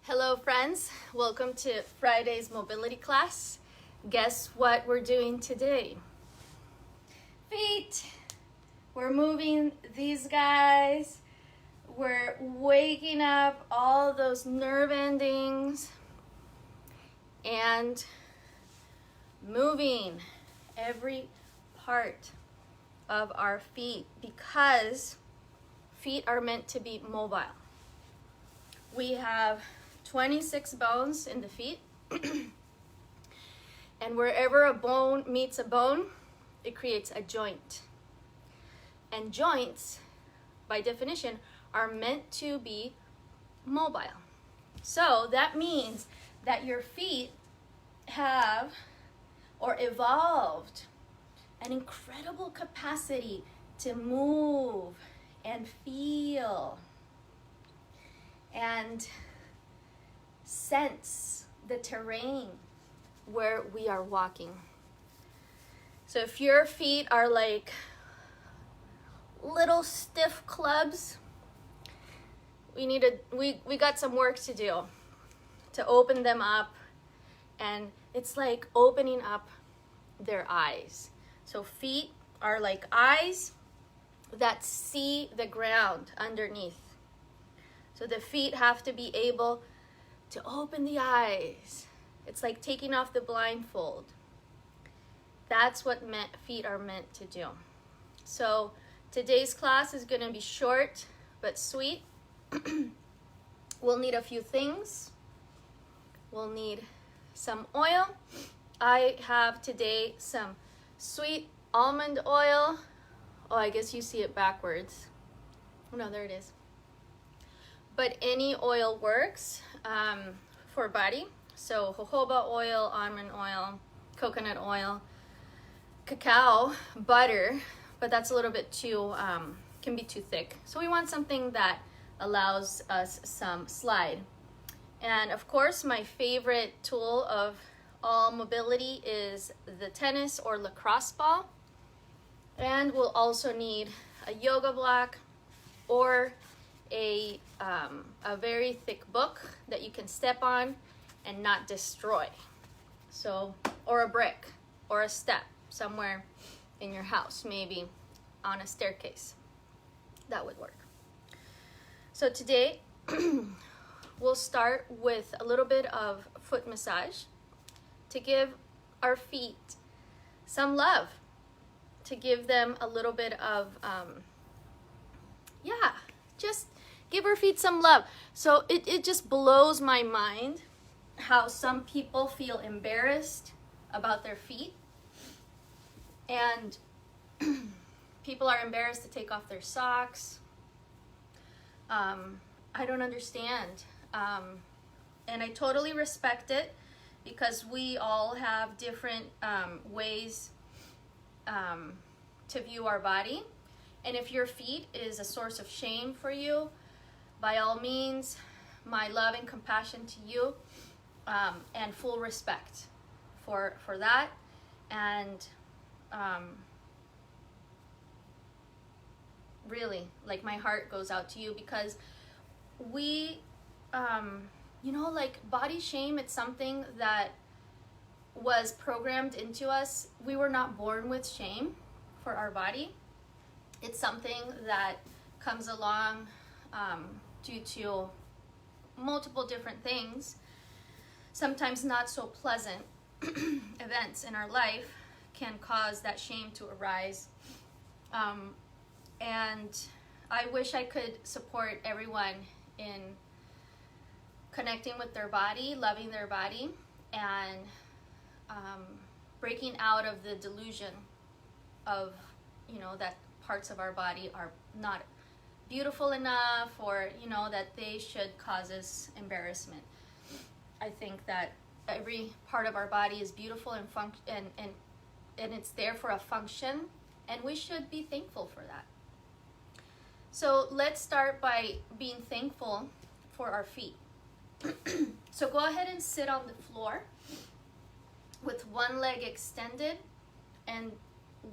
Hello friends, welcome to Friday's mobility class. Guess what we're doing today? Feet. We're moving these guys. We're waking up all those nerve endings and moving every part of our feet because feet are meant to be mobile. We have 26 bones in the feet, and wherever a bone meets a bone, it creates a joint. And joints, by definition, are meant to be mobile. So that means that your feet have or evolved an incredible capacity to move and feel and sense the terrain where we are walking. So if your feet are like little stiff clubs, we got some work to do to open them up, and it's like opening up their eyes. So feet are like eyes that see the ground underneath. So the feet have to be able to open the eyes. It's like taking off the blindfold. That's what feet are meant to do. So today's class is going to be short but sweet. We'll need a few things. We'll need some oil. I have today some sweet almond oil. Oh, I guess you see it backwards. Oh no, there it is. But any oil works for body. So jojoba oil, almond oil, coconut oil, cacao, butter, but that's a little bit too, can be too thick. So we want something that allows us some slide. And of course, my favorite tool of all mobility is the tennis or lacrosse ball. And we'll also need a yoga block or a very thick book that you can step on and not destroy. So, or a brick or a step somewhere in your house, maybe on a staircase. That would work. So today we'll start with a little bit of foot massage to give our feet some love, to give them a little bit of just give our feet some love. So it just blows my mind how some people feel embarrassed about their feet, and people are embarrassed to take off their socks. I don't understand, and I totally respect it because we all have different ways to view our body. And if your feet is a source of shame for you, by all means, my love and compassion to you, and full respect for that. And really, like, my heart goes out to you because we, like body shame, it's something that was programmed into us. We were not born with shame for our body. It's something that comes along due to multiple different things. Sometimes not so pleasant events in our life can cause that shame to arise. And I wish I could support everyone in connecting with their body, loving their body, and breaking out of the delusion of, that parts of our body are not beautiful enough, or that they should cause us embarrassment. I think that every part of our body is beautiful and it's there for a function, and we should be thankful for that. So let's start by being thankful for our feet. So go ahead and sit on the floor with one leg extended and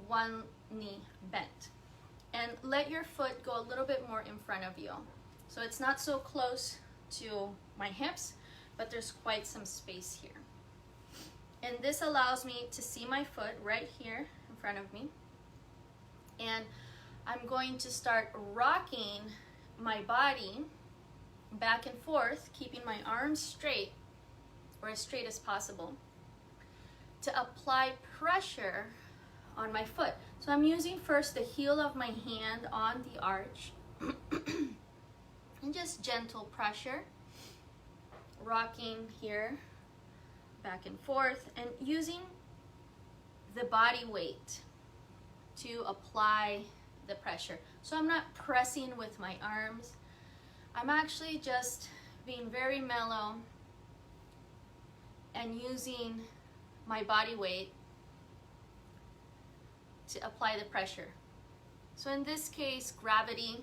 one knee bent. And let your foot go a little bit more in front of you. So it's not so close to my hips, but there's quite some space here. And this allows me to see my foot right here in front of me. And I'm going to start rocking my body back and forth, keeping my arms straight, or as straight as possible, to apply pressure on my foot. So I'm using first the heel of my hand on the arch and just gentle pressure, rocking here back and forth, and using the body weight to apply the pressure. So I'm not pressing with my arms. I'm actually just being very mellow and using my body weight to apply the pressure. So in this case, gravity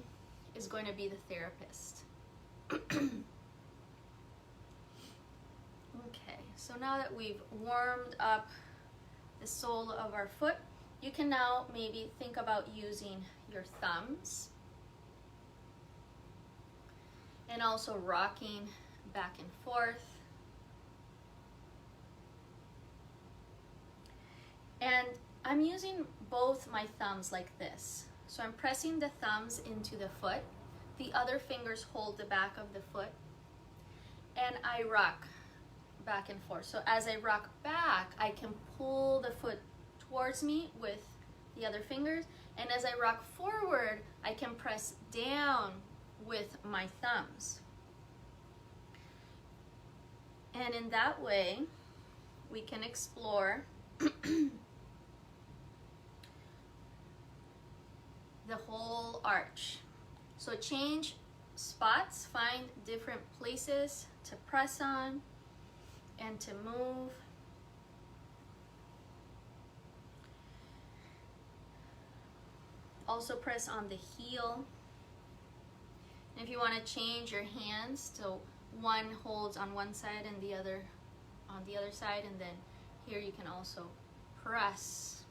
is going to be the therapist. Okay, so now that we've warmed up the sole of our foot, you can now maybe think about using your thumbs and also rocking back and forth. And I'm using both my thumbs like this. So I'm pressing the thumbs into the foot. The other fingers hold the back of the foot. And I rock back and forth. So as I rock back, I can pull the foot towards me with the other fingers. And as I rock forward, I can press down with my thumbs. And in that way, we can explore the whole arch. So change spots, find different places to press on and to move. Also press on the heel. And if you want to change your hands, so one holds on one side and the other on the other side, and then here you can also press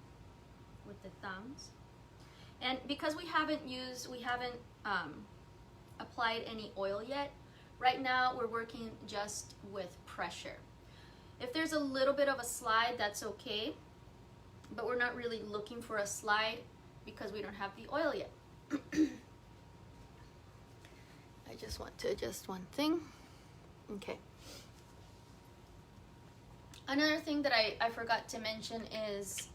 with the thumbs. And because we haven't applied any oil yet, right now we're working just with pressure. If there's a little bit of a slide, that's okay, but we're not really looking for a slide because we don't have the oil yet. I just want to adjust one thing. Okay. Another thing that I forgot to mention is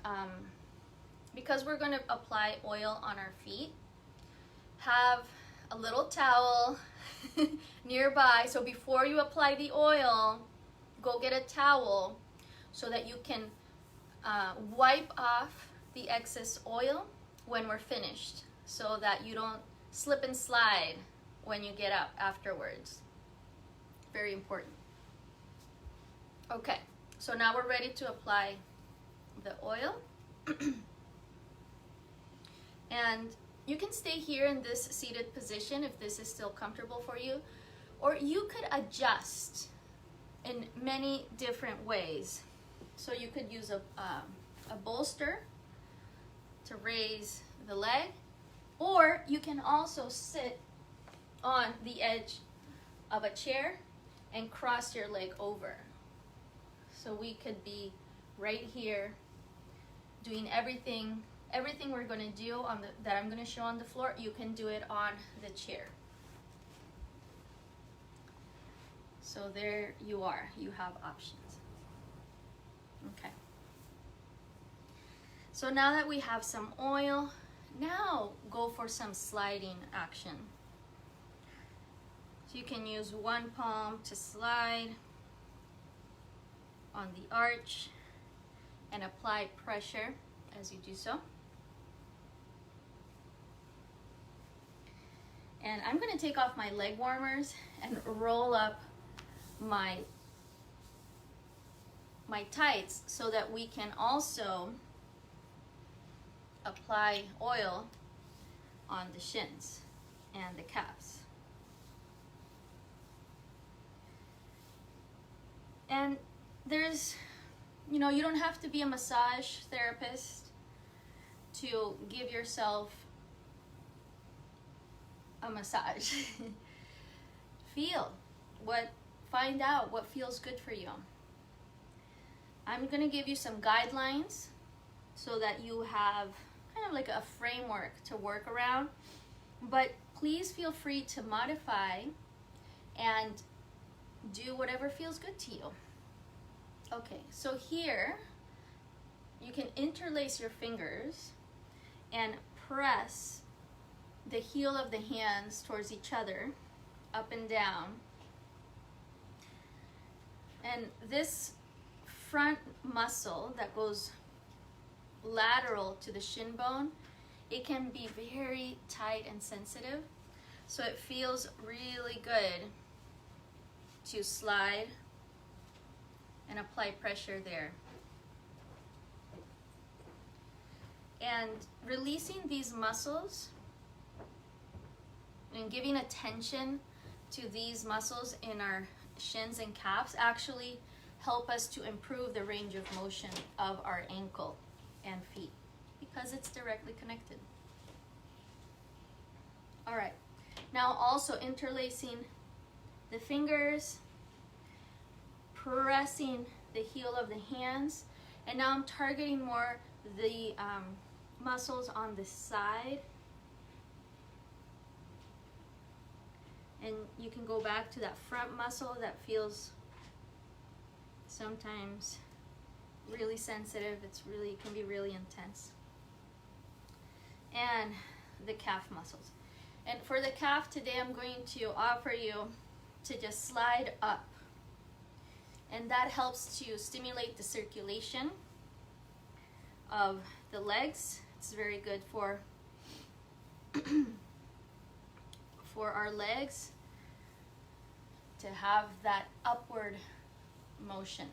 because we're going to apply oil on our feet, have a little towel nearby. So before you apply the oil, go get a towel so that you can wipe off the excess oil when we're finished, so that you don't slip and slide when you get up afterwards. Very important. Okay, so now we're ready to apply the oil. And you can stay here in this seated position if this is still comfortable for you, or you could adjust in many different ways. So you could use a bolster to raise the leg, or you can also sit on the edge of a chair and cross your leg over. So we could be right here doing everything we're going to do on that I'm going to show on the floor. You can do it on the chair. So there you are. You have options. Okay. So now that we have some oil, now go for some sliding action. So you can use one palm to slide on the arch and apply pressure as you do so. And I'm going to take off my leg warmers and roll up my tights so that we can also apply oil on the shins and the calves. And there's, you don't have to be a massage therapist to give yourself a massage. Feel what find out what feels good for you. I'm going to give you some guidelines so that you have kind of like a framework to work around, but please feel free to modify and do whatever feels good to you. Okay, so here you can interlace your fingers and press the heel of the hands towards each other, up and down. And this front muscle that goes lateral to the shin bone, it can be very tight and sensitive. So it feels really good to slide and apply pressure there. And releasing these muscles and giving attention to these muscles in our shins and calves actually help us to improve the range of motion of our ankle and feet because it's directly connected. All right, now also interlacing the fingers, pressing the heel of the hands, and now I'm targeting more the muscles on the side. And you can go back to that front muscle that feels sometimes really sensitive. It can be really intense. And the calf muscles. And for the calf today, I'm going to offer you to just slide up. And that helps to stimulate the circulation of the legs. It's very good for our legs to have that upward motion.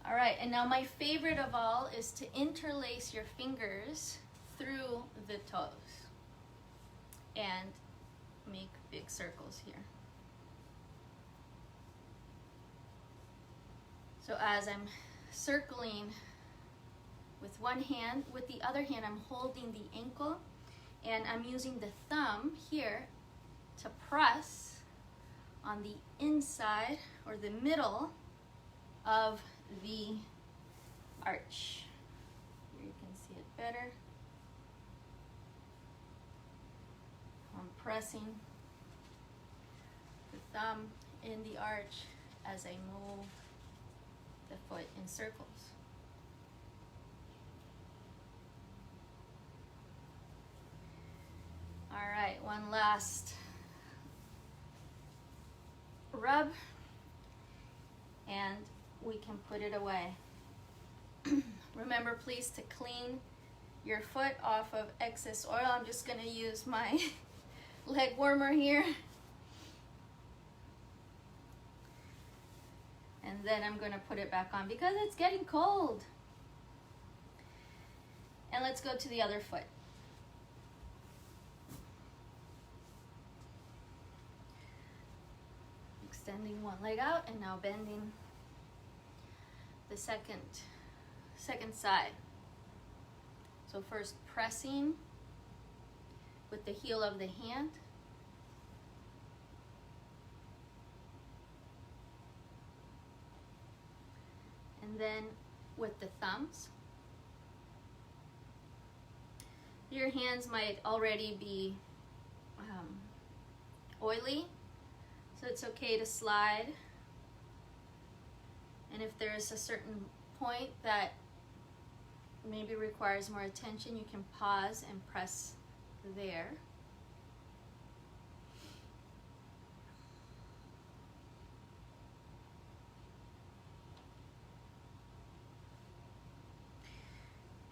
All right, and now my favorite of all is to interlace your fingers through the toes and make big circles here. So as I'm circling with one hand, with the other hand I'm holding the ankle, and I'm using the thumb here to press on the inside or the middle of the arch. Here you can see it better. I'm pressing the thumb in the arch as I move the foot in circles. All right, one last rub, and we can put it away. Remember, please, to clean your foot off of excess oil. I'm just gonna use my leg warmer here. And then I'm gonna put it back on because it's getting cold. And let's go to the other foot. Extending one leg out and now bending the second side. So first pressing with the heel of the hand. And then with the thumbs. Your hands might already be oily, so it's okay to slide. And if there is a certain point that maybe requires more attention, you can pause and press there.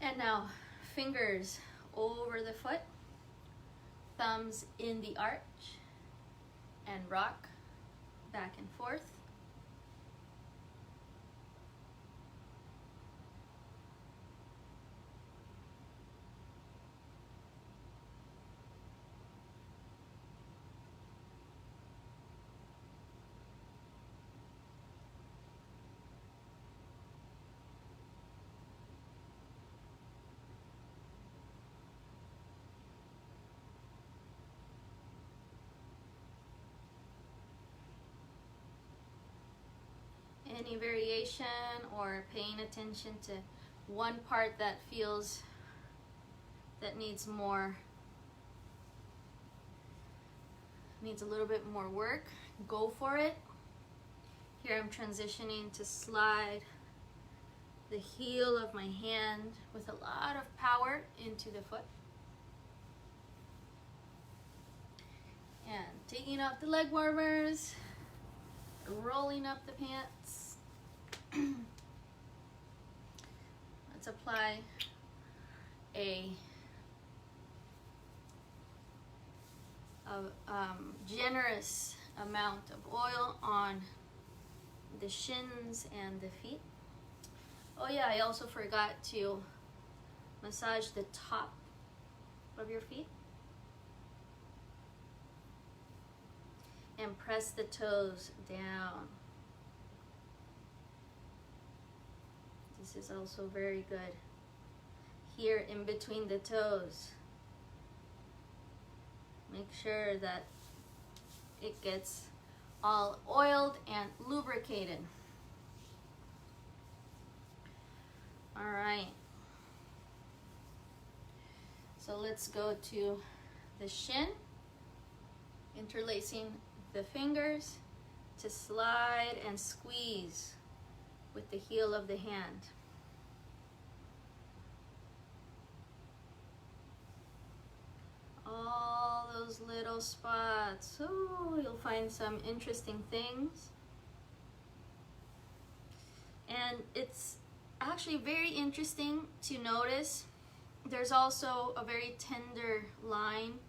And now fingers over the foot, thumbs in the arch, and rock back and forth. any variation or paying attention to one part that feels that needs a little bit more work, go for it. Here I'm transitioning to slide the heel of my hand with a lot of power into the foot. And taking off the leg warmers, rolling up the pants. Let's apply a generous amount of oil on the shins and the feet. Oh yeah, I also forgot to massage the top of your feet. And press the toes down. This is also very good. Here in between the toes. Make sure that it gets all oiled and lubricated. All right. So let's go to the shin, interlacing the fingers to slide and squeeze with the heel of the hand. All those little spots. Oh, you'll find some interesting things. And it's actually very interesting to notice there's also a very tender line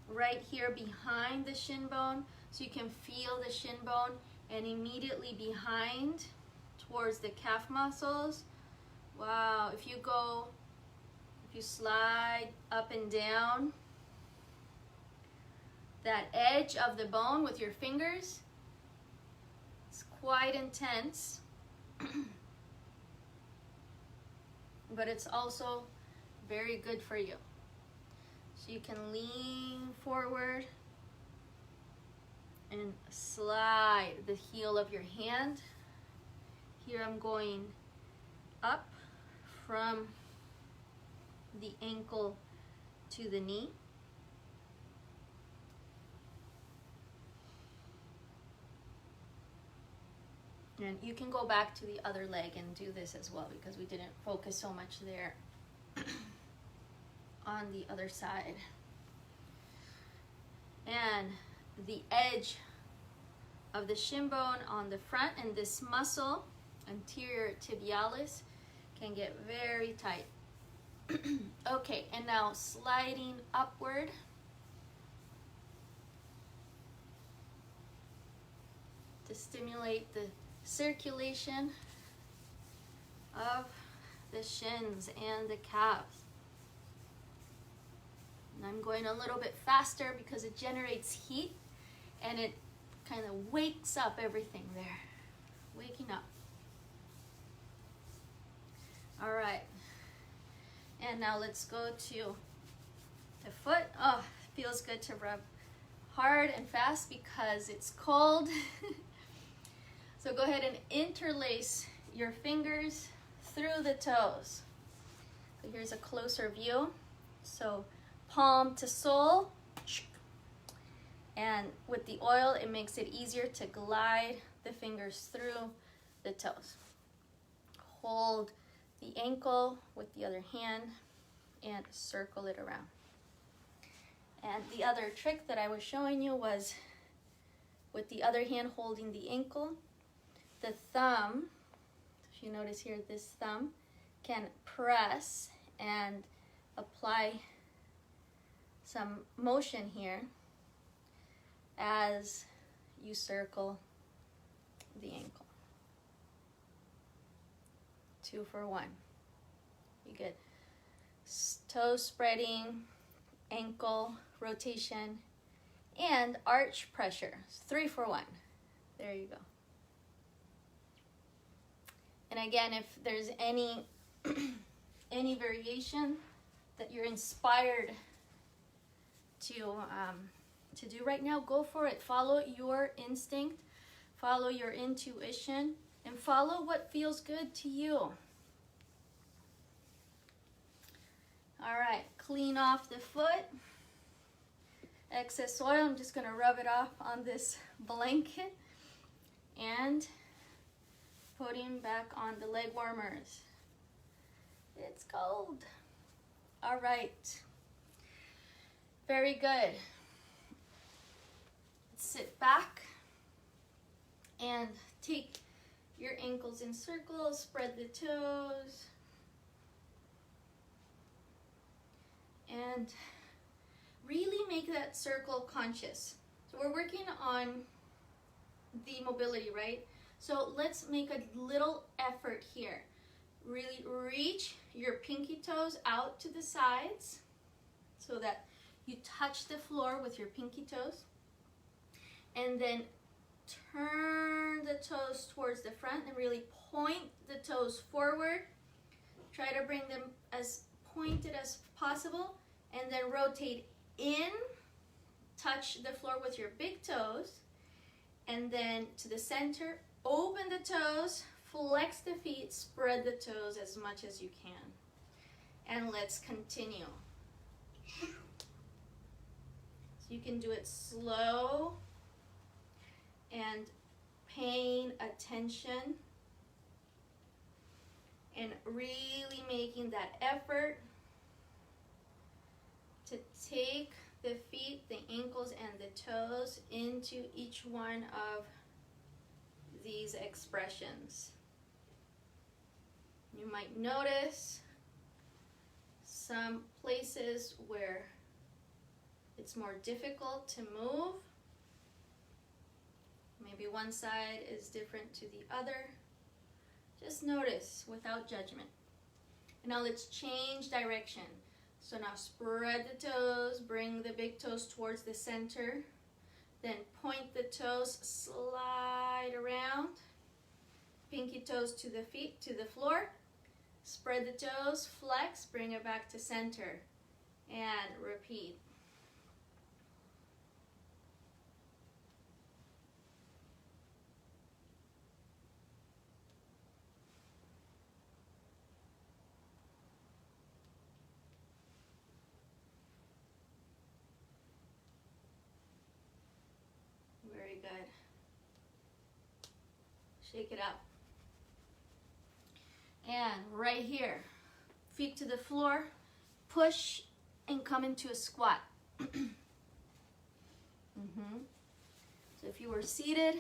right here behind the shin bone. So you can feel the shin bone, and immediately behind towards the calf muscles. Wow, if you slide up and down that edge of the bone with your fingers, it's quite intense. But it's also very good for you. So you can lean forward and slide the heel of your hand. Here I'm going up from the ankle to the knee. And you can go back to the other leg and do this as well, because we didn't focus so much there on the other side. And the edge of the shin bone on the front and this muscle, anterior tibialis, can get very tight. Okay, and now sliding upward. To stimulate the circulation of the shins and the calves. And I'm going a little bit faster because it generates heat and it kind of wakes up everything there. Waking up. All right. And now let's go to the foot. Oh, it feels good to rub hard and fast because it's cold. So go ahead and interlace your fingers through the toes. So here's a closer view. So palm to sole. And with the oil, it makes it easier to glide the fingers through the toes. Hold the ankle with the other hand and circle it around. And the other trick that I was showing you was with the other hand holding the ankle, the thumb, if you notice here, this thumb can press and apply some motion here as you circle the ankle. 2 for 1. You get toe spreading, ankle rotation, and arch pressure. 3 for 1. There you go. And again, if there's any variation that you're inspired to do right now, go for it. Follow your instinct, follow your intuition, And follow what feels good to you. All right, clean off the foot. Excess oil, I'm just gonna rub it off on this blanket and putting back on the leg warmers. It's cold. All right, very good. Sit back and take your ankles in circles, spread the toes, and really make that circle conscious. So we're working on the mobility, right? So let's make a little effort here. Really reach your pinky toes out to the sides so that you touch the floor with your pinky toes. And then turn the toes towards the front and really point the toes forward. Try to bring them as pointed as possible, and then rotate in, touch the floor with your big toes, and then to the center, open the toes, flex the feet, spread the toes as much as you can. And let's continue. So you can do it slow and paying attention and really making that effort to take the feet, the ankles, and the toes into each one of these expressions. You might notice some places where it's more difficult to move. Maybe one side is different to the other. Just notice without judgment. And now let's change direction. So now spread the toes, bring the big toes towards the center. Then point the toes, slide around. Pinky toes to the feet, to the floor. Spread the toes, flex, bring it back to center. And repeat. Very good. Shake it up. And right here, feet to the floor, push and come into a squat. So if you were seated,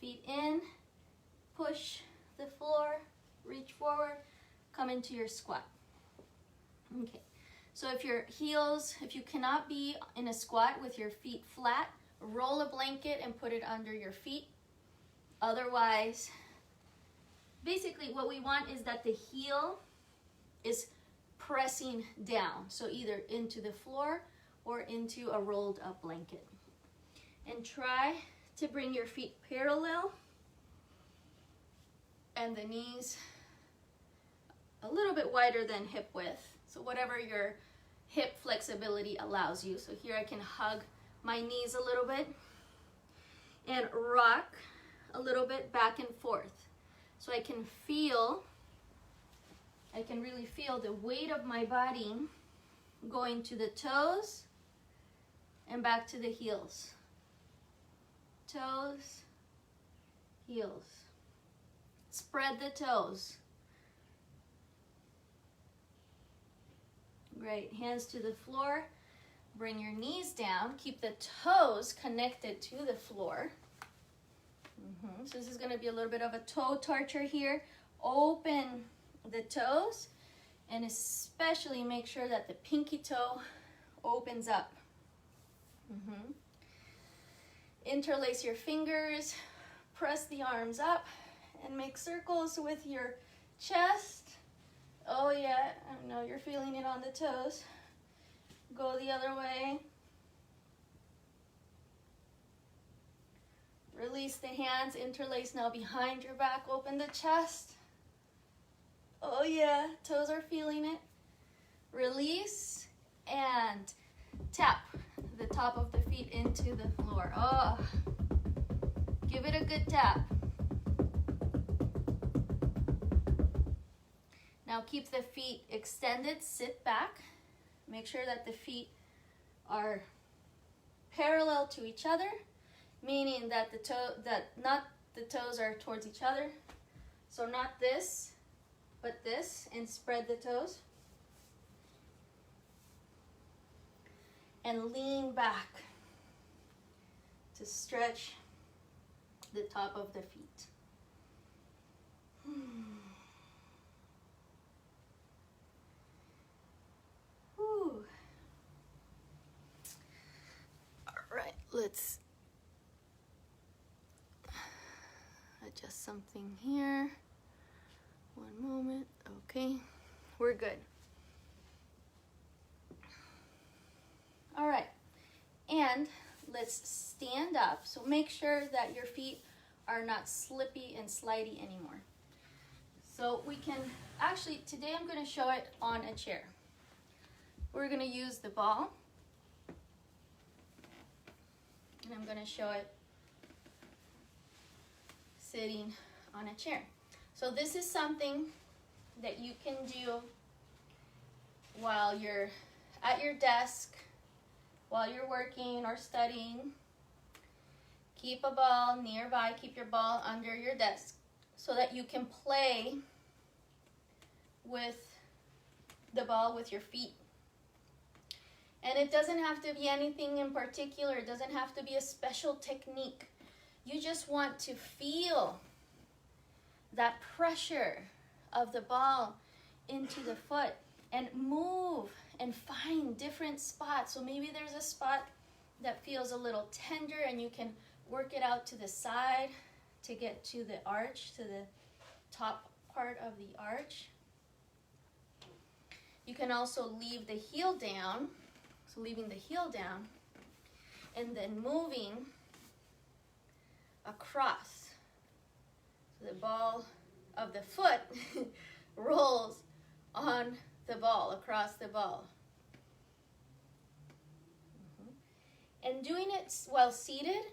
feet in, push the floor, reach forward, come into your squat. Okay, so if your heels, if you cannot be in a squat with your feet flat, roll a blanket and put it under your feet. Otherwise, basically what we want is that the heel is pressing down. So either into the floor or into a rolled up blanket. And try to bring your feet parallel and the knees a little bit wider than hip width. So whatever your hip flexibility allows you. So here I can hug my knees a little bit and rock a little bit back and forth. So I can really feel the weight of my body going to the toes and back to the heels. Toes, heels. Spread the toes. Great, hands to the floor. Bring your knees down. Keep the toes connected to the floor. So this is going to be a little bit of a toe torture here. Open the toes and especially make sure that the pinky toe opens up. Interlace your fingers, press the arms up and make circles with your chest. Oh yeah, I know you're feeling it on the toes. Go the other way. Release the hands, interlace now behind your back, open the chest. Oh yeah, toes are feeling it. Release and tap the top of the feet into the floor. Oh, give it a good tap. Now keep the feet extended, sit back. Make sure that the feet are parallel to each other, meaning that not the toes are towards each other. So not this, but this, and spread the toes. And lean back to stretch the top of the feet. Whew. All right, let's adjust something here. One moment. Okay, we're good. All right, and let's stand up. So make sure that your feet are not slippy and slidey anymore. So we can, actually today I'm going to show it on a chair. We're going to use the ball, and I'm going to show it sitting on a chair. So this is something that you can do while you're at your desk, while you're working or studying. Keep a ball nearby, keep your ball under your desk so that you can play with the ball with your feet. And it doesn't have to be anything in particular. It doesn't have to be a special technique. You just want to feel that pressure of the ball into the foot and move and find different spots. So maybe there's a spot that feels a little tender and you can work it out to the side to get to the arch, to the top part of the arch. You can also leave the heel down, so leaving the heel down and then moving across. So the ball of the foot rolls on the ball, across the ball. And doing it while seated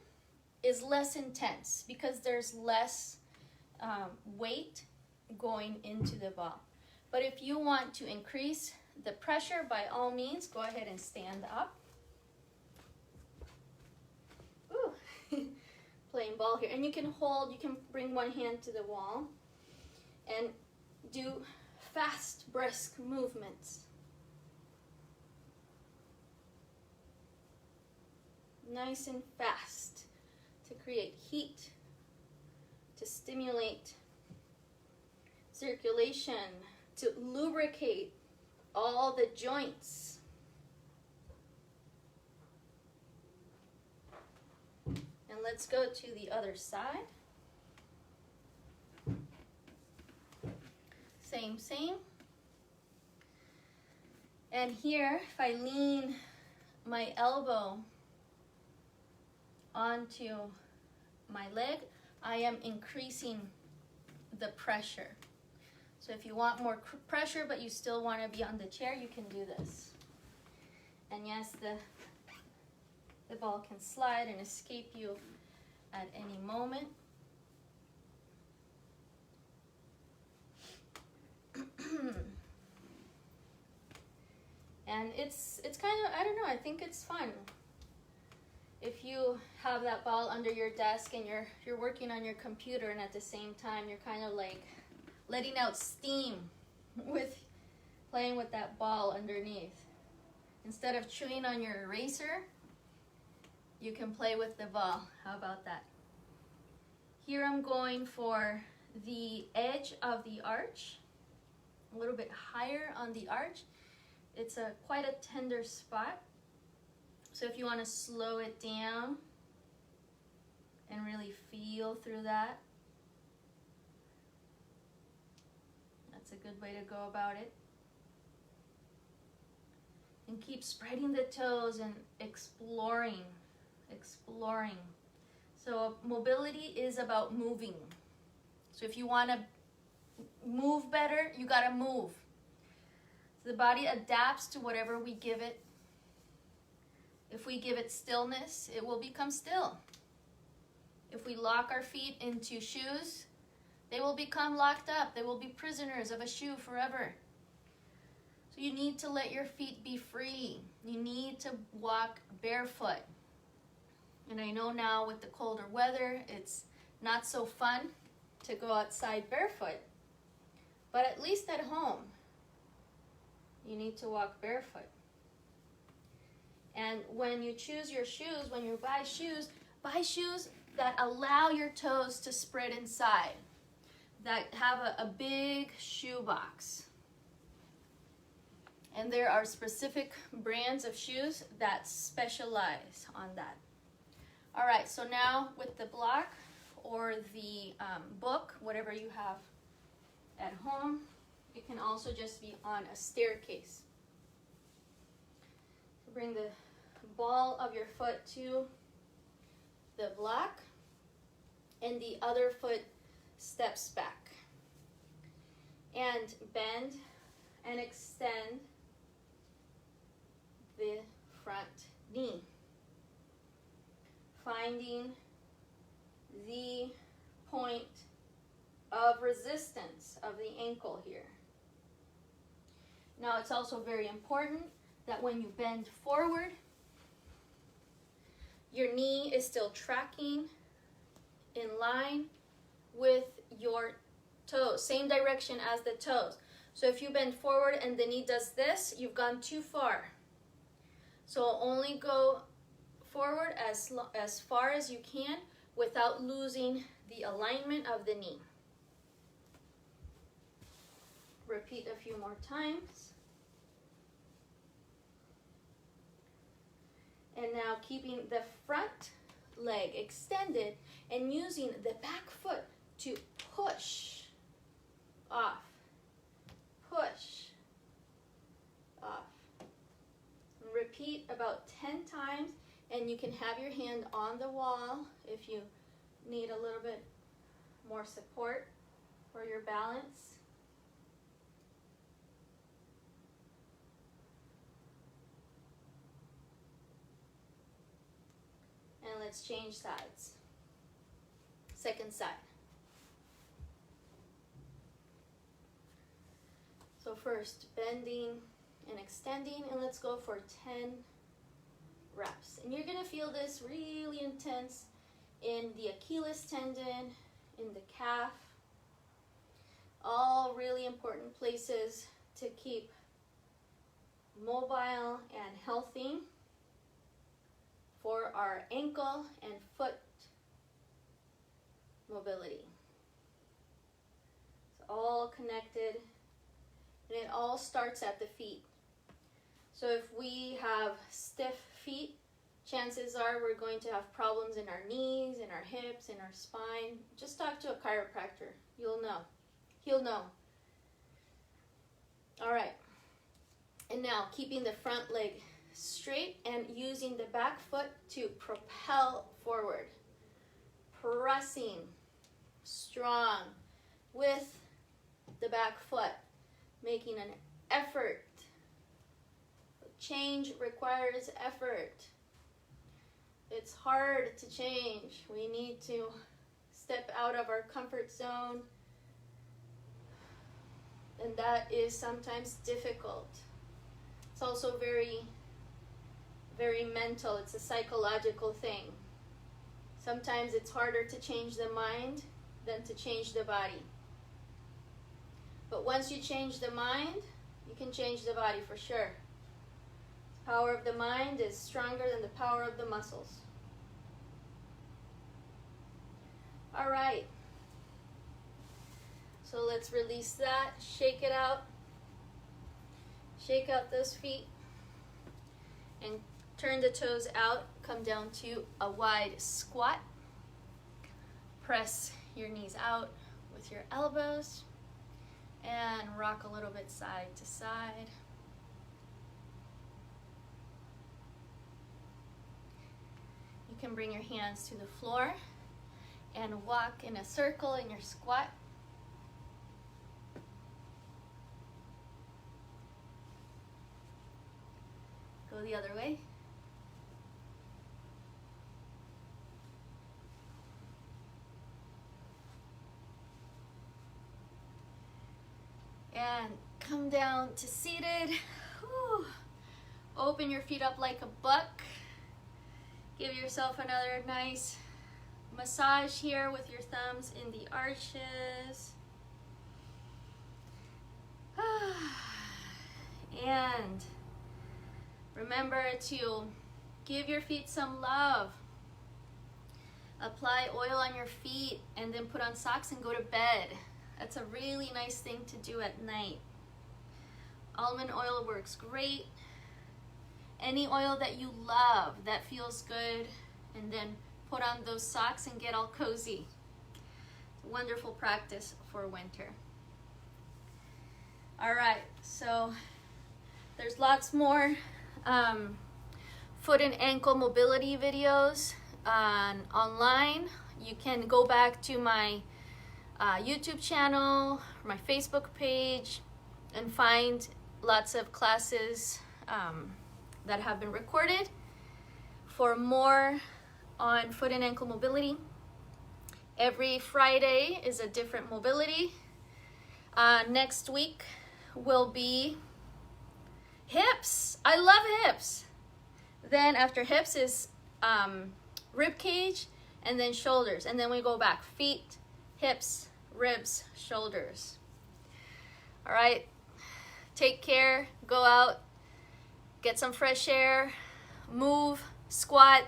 is less intense because there's less weight going into the ball. But if you want to increase the pressure, by all means, go ahead and stand up. Ooh. Playing ball here. And you can hold, you can bring one hand to the wall and do fast, brisk movements. Nice and fast to create heat, to stimulate circulation, to lubricate all the joints. And let's go to the other side. Same. And here, if I lean my elbow onto my leg, I am increasing the pressure. So if you want more pressure but you still want to be on the chair, you can do this. And yes, the ball can slide and escape you at any moment. And it's kind of, I don't know, I think it's fun. If you have that ball under your desk and you're working on your computer and at the same time you're kind of like letting out steam with playing with that ball underneath. Instead of chewing on your eraser, you can play with the ball. How about that? Here I'm going for the edge of the arch, a little bit higher on the arch. It's quite a tender spot. So if you want to slow it down and really feel through that, that's a good way to go about it. And keep spreading the toes and exploring. So mobility is about moving. So if you want to move better, you got to move. So the body adapts to whatever we give it. If we give it stillness, it will become still. If we lock our feet into shoes, They will become locked up. They will be prisoners of a shoe forever. So you need to let your feet be free. You need to walk barefoot. And I know now with the colder weather, it's not so fun to go outside barefoot. But at least at home, you need to walk barefoot. And when you choose your shoes, when you buy shoes that allow your toes to spread inside, that have a big shoe box. And there are specific brands of shoes that specialize on that. All right, so now with the block or the book, whatever you have at home, it can also just be on a staircase. So bring the ball of your foot to the block, and the other foot steps back. And bend and extend the front knee, finding the point of resistance of the ankle here. Now it's also very important that when you bend forward, your knee is still tracking in line with your toes, same direction as the toes. So if you bend forward and the knee does this, you've gone too far. So only go forward as far as you can without losing the alignment of the knee. Repeat a few more times. And now keeping the front leg extended and using the back foot to push off, push off. And repeat about 10 times, and you can have your hand on the wall if you need a little bit more support for your balance. And let's change sides. Second side. So first, bending and extending, and let's go for 10 reps. And you're gonna feel this really intense in the Achilles tendon, in the calf, all really important places to keep mobile and healthy for our ankle and foot mobility. It's all connected, and it all starts at the feet. So if we have stiff feet, chances are we're going to have problems in our knees, in our hips, in our spine. Just talk to a chiropractor. You'll know. He'll know. All right. And now keeping the front leg straight and using the back foot to propel forward. Pressing strong with the back foot. Making an effort. Change requires effort. It's hard to change. We need to step out of our comfort zone. And that is sometimes difficult. It's also very mental. It's a psychological thing. Sometimes it's harder to change the mind than to change the body. But once you change the mind, you can change the body for sure. The power of the mind is stronger than the power of the muscles. All right. So let's release that. Shake it out. Shake out those feet. And turn the toes out. Come down to a wide squat. Press your knees out with your elbows. And rock a little bit side to side. You can bring your hands to the floor and walk in a circle in your squat. Go the other way. And come down to seated. Whew. Open your feet up like a buck. Give yourself another nice massage here with your thumbs in the arches. And remember to give your feet some love. Apply oil on your feet and then put on socks and go to bed. That's a really nice thing to do at night. Almond oil works great. Any oil that you love that feels good, and then put on those socks and get all cozy. It's a wonderful practice for winter. All right, so there's lots more foot and ankle mobility videos online. You can go back to my YouTube channel, my Facebook page, and find lots of classes that have been recorded. For more on foot and ankle mobility, every Friday is a different mobility. Next week will be hips. I love hips. Then after hips is rib cage, and then shoulders, and then we go back: feet, hips, ribs, shoulders. All right, take care, go out, get some fresh air, move, squat,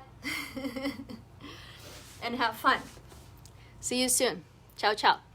and have fun. See you soon. Ciao, ciao.